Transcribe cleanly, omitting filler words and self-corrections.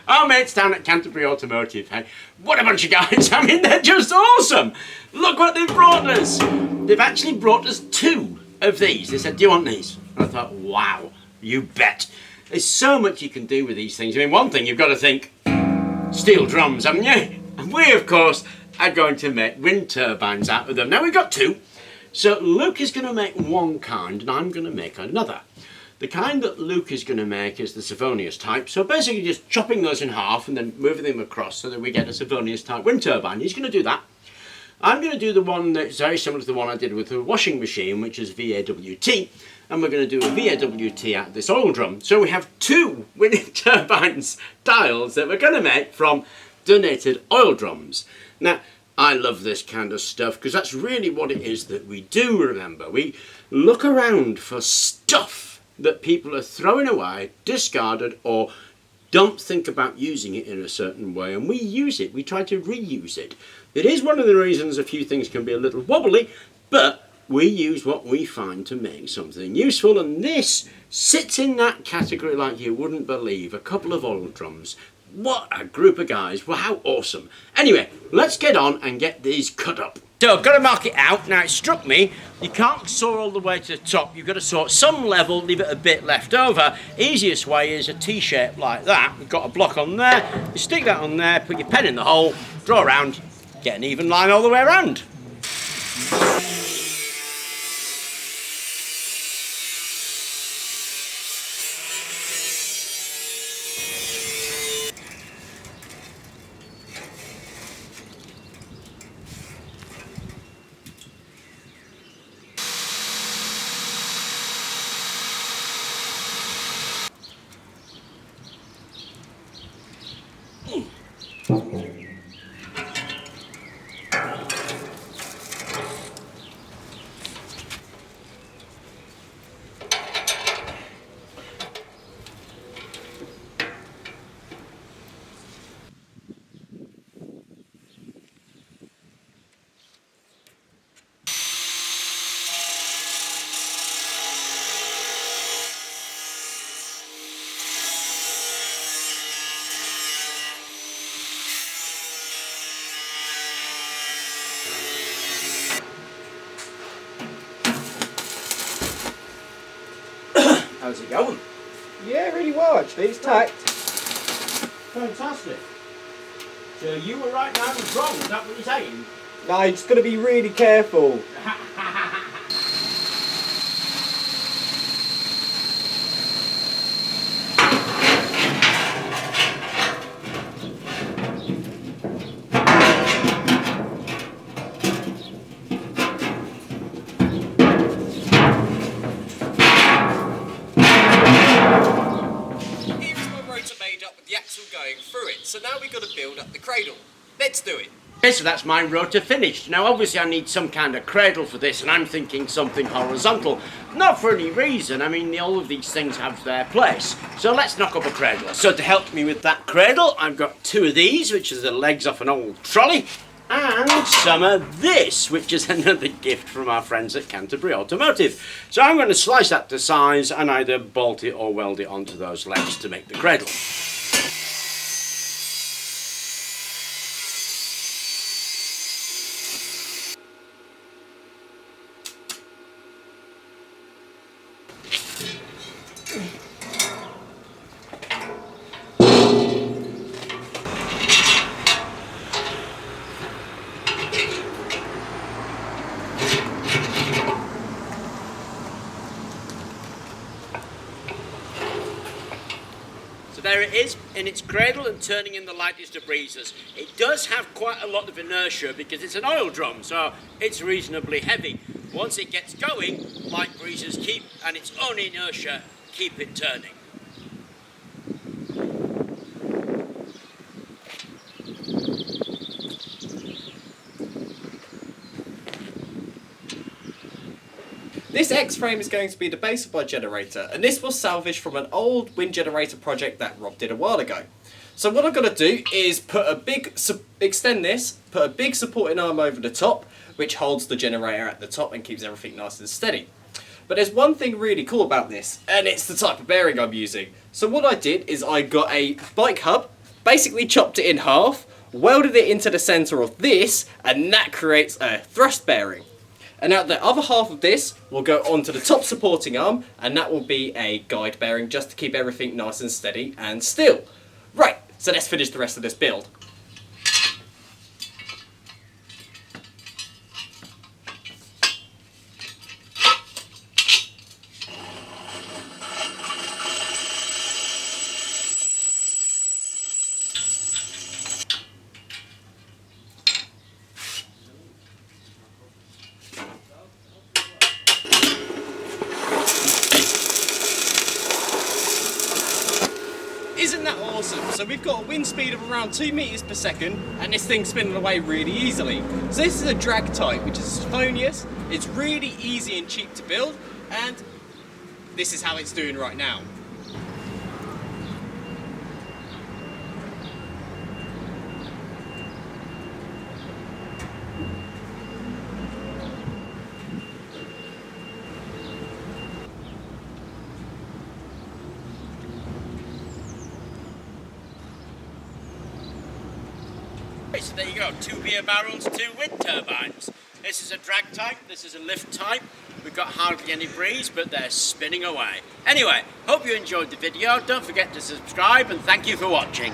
Our mates down at Canterbury Automotive, hey, what a bunch of guys. I mean, they're just awesome. Look what they've brought us. They've actually brought us 2 of these. They said, do you want these? And I thought, wow, you bet. There's so much you can do with these things. I mean, one thing you've got to think, steel drums, haven't you? And we, of course, are going to make wind turbines out of them. Now, we've got 2. So Luke is going to make one kind and I'm going to make another. The kind that Luke is going to make is the Savonius type. So basically just chopping those in half and then moving them across so that we get a Savonius type wind turbine. He's going to do that. I'm going to do the one that's very similar to the one I did with the washing machine, which is VAWT. And we're going to do a VAWT out of this oil drum. So we have 2 wind turbines tiles that we're going to make from donated oil drums. Now, I love this kind of stuff because that's really what it is that we do, remember. We look around for stuff that people are throwing away, discarded, or don't think about using it in a certain way, and we use it. We try to reuse it. It is one of the reasons a few things can be a little wobbly, but we use what we find to make something useful, and this sits in that category like you wouldn't believe. A couple of oil drums. What a group of guys. Well, how awesome. Anyway, let's get on and get these cut up. So I've got to mark it out. Now, it struck me, you can't saw all the way to the top. You've got to saw at some level, leave it a bit left over. Easiest way is a T-shape like that. We've got a block on there. You stick that on there, put your pen in the hole, draw around, get an even line all the way around. How's it going? Yeah, really well actually, it's tacked. Fantastic. So you were right and I was wrong, is that what you're saying? No, you just got to be really careful. Going through it, so now we've got to build up the cradle. Let's do it. Okay, so that's my rotor finished. Now obviously I need some kind of cradle for this and I'm thinking something horizontal. Not for any reason, I mean all of these things have their place. So let's knock up a cradle. So to help me with that cradle I've got 2 of these, which is the legs off an old trolley, and some of this, which is another gift from our friends at Canterbury Automotive. So I'm going to slice that to size and either bolt it or weld it onto those legs to make the cradle. There it is, in its cradle and turning in the lightest of breezes. It does have quite a lot of inertia because it's an oil drum, so it's reasonably heavy. Once it gets going, light breezes keep, and its own inertia, keep it turning. This X-frame is going to be the base of my generator, and this was salvaged from an old wind generator project that Rob did a while ago. So what I'm going to do is extend this, put a big supporting arm over the top, which holds the generator at the top and keeps everything nice and steady. But there's one thing really cool about this, and it's the type of bearing I'm using. So what I did is I got a bike hub, basically chopped it in half, welded it into the centre of this, and that creates a thrust bearing. And now the other half of this will go onto the top supporting arm, and that will be a guide bearing just to keep everything nice and steady and still. Right, so let's finish the rest of this build. Isn't that awesome? So we've got a wind speed of around 2 meters per second, and this thing's spinning away really easily. So this is a drag type, which is euphonious. It's really easy and cheap to build, and this is how it's doing right now. So there you go, 2 beer barrels, 2 wind turbines. This is a drag type, this is a lift type. We've got hardly any breeze, but they're spinning away. Anyway, hope you enjoyed the video. Don't forget to subscribe, and thank you for watching.